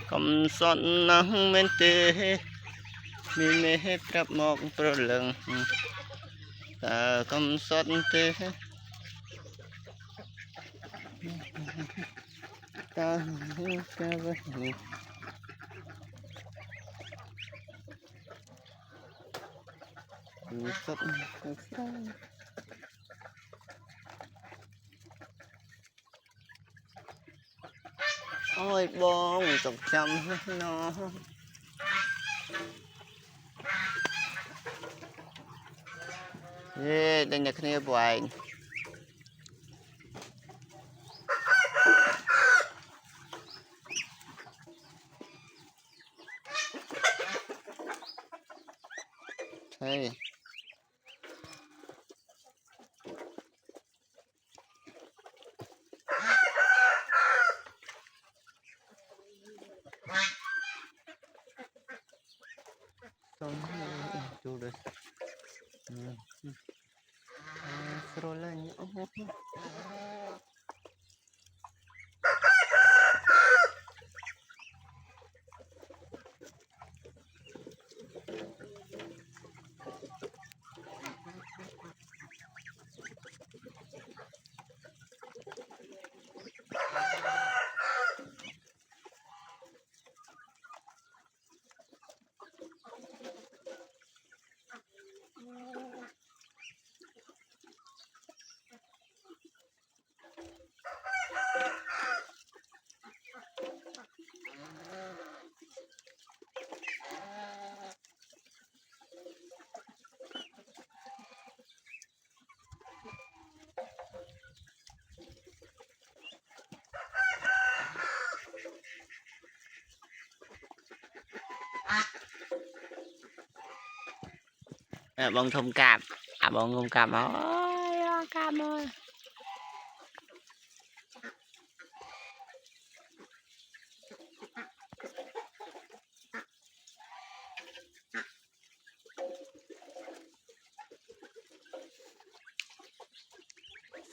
Cầm son nắng bên tê mi mê prap mọc pro lưng ta cầm son tê ta ca với son ôi bông tục chăm nó đây là cái này hey xong chú được rồi lên bông thùng cạp bông thùng cạp ôi cạp ơi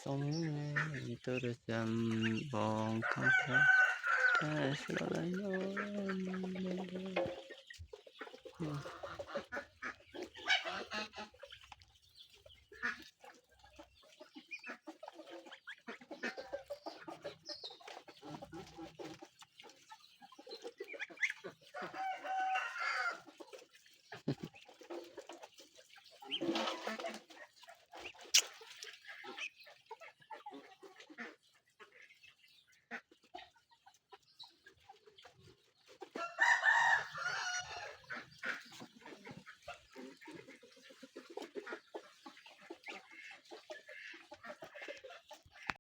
sống tôi được chăm bông không thấy ta sẽ lại